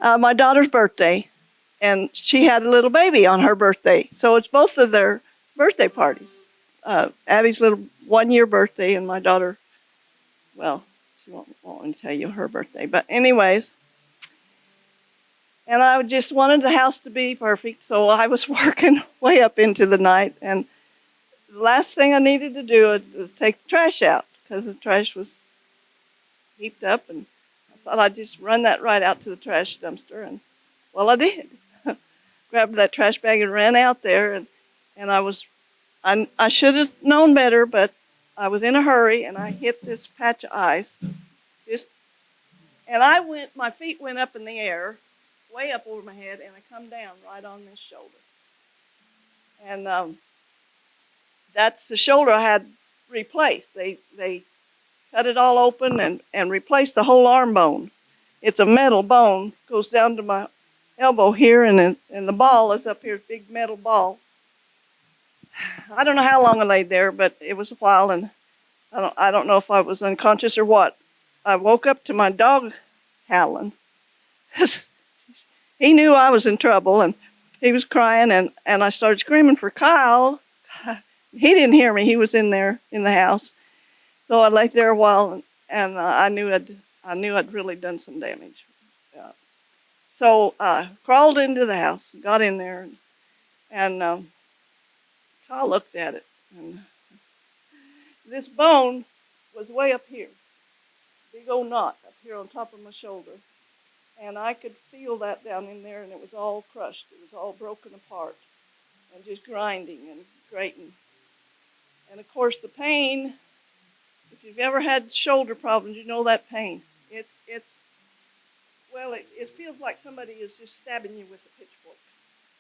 my daughter's birthday, and she had a little baby on her birthday. So it's both of their birthday parties. Abby's little 1-year birthday, and my daughter, well, she won't let me tell you her birthday. But anyways, and I just wanted the house to be perfect, so I was working way up into the night. And the last thing I needed to do was take the trash out, because the trash was heaped up, and I thought I'd just run that right out to the trash dumpster. And, well, I did. Grabbed that trash bag and ran out there, and I should have known better, but I was in a hurry, and I hit this patch of ice. And my feet went up in the air, way up over my head, and I come down right on this shoulder. And that's the shoulder I had replaced. They cut it all open and replaced the whole arm bone. It's a metal bone, goes down to my elbow here, and the ball is up here, big metal ball. I don't know how long I laid there, but it was a while, and I don't know if I was unconscious or what. I woke up to my dog howling. He knew I was in trouble, and he was crying, and I started screaming for Kyle. He didn't hear me. He was in there in the house. So I lay there a while, and I knew I'd really done some damage. So I crawled into the house, got in there, and Kyle looked at it. And this bone was way up here, big old knot up here on top of my shoulder. And I could feel that down in there, and it was all crushed. It was all broken apart and just grinding and grating. And, of course, the pain, if you've ever had shoulder problems, you know that pain. It feels like somebody is just stabbing you with a pitchfork,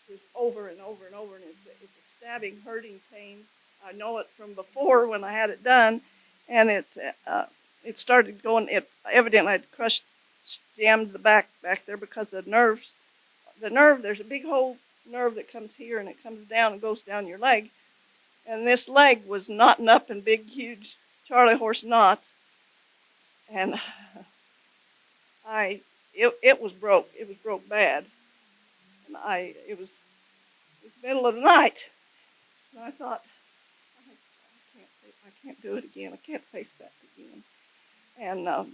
just over and over and over, and it's a stabbing, hurting pain. I know it from before when I had it done, and it started going. It evidently had crushed, jammed the back there because the nerve, there's a big whole nerve that comes here, and it comes down and goes down your leg, and this leg was knotting up in big, huge Charlie horse knots, and it was broke. It was broke bad, and it was the middle of the night, and I thought, I can't do it again. I can't face that again. And of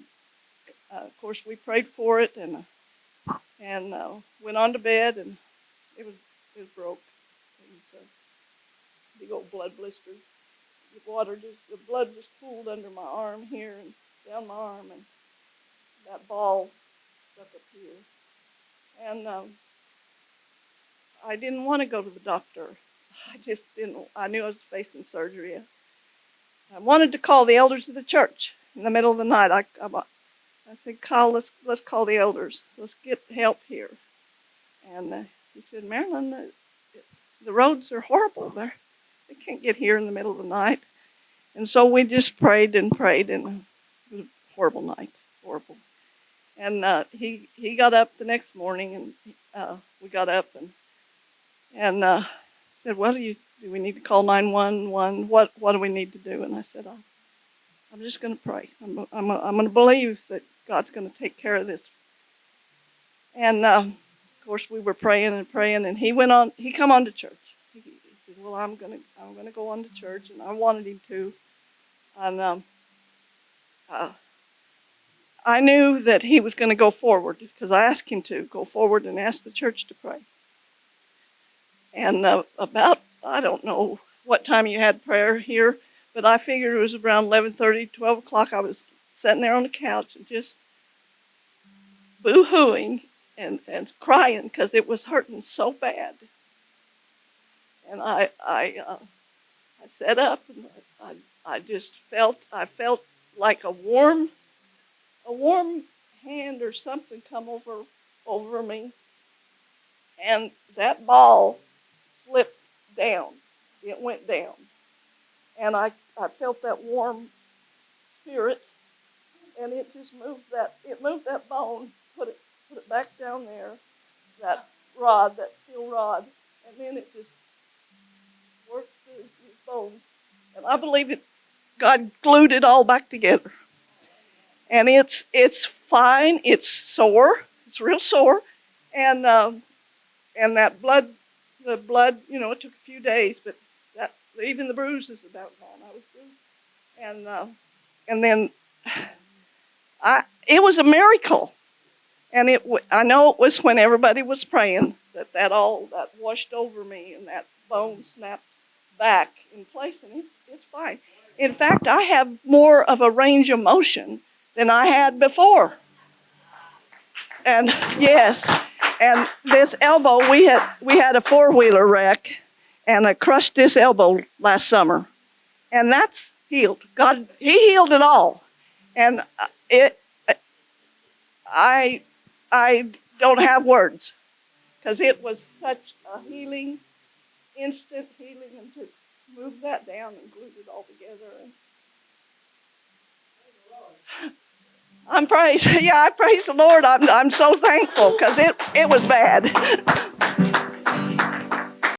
course, we prayed for it, and went on to bed, and it was broke. It was a big old blood blister. The blood just pooled under my arm here and down my arm, and that ball stuck up here. And I didn't want to go to the doctor. I just didn't. I knew I was facing surgery. I wanted to call the elders of the church in the middle of the night. I said, Kyle, let's call the elders. Let's get help here. And he said, Marilyn, the roads are horrible. They can't get here in the middle of the night. And so we just prayed, and it was a horrible night, horrible. And he got up the next morning, and we got up and said, well, do we need to call 911? What do we need to do? And I said, I'm just going to pray. I'm going to believe that God's going to take care of this. And of course, we were praying, and he come on to church. He said, well, I'm going to go on to church, and I wanted him to. And I knew that he was going to go forward, because I asked him to go forward and ask the church to pray. And about, I don't know what time you had prayer here, but I figured it was around 11:30, 12 o'clock. I was sitting there on the couch and just boo-hooing and crying because it was hurting so bad. And I sat up, and I felt like a warm hand or something come over me, and that ball slipped down. It went down, and I felt that warm spirit, and it just moved that bone, put it back down there, that steel rod, and then it just worked through these bones, and I believe God glued it all back together. And it's fine. It's sore. It's real sore. and that blood, the blood, it took a few days, but that even the bruise is about gone. I was bruised, and then it was a miracle, and I know it was when everybody was praying that washed over me, and that bone snapped back in place, and it's fine. In fact, I have more of a range of motion than I had before. And yes, and this elbow, we had a four-wheeler wreck, and I crushed this elbow last summer, and that's healed. God, He healed it all, and I don't have words, because it was such a healing, instant healing, and just moved that down and glued it all together. And I praise the Lord. I'm so thankful, because it was bad.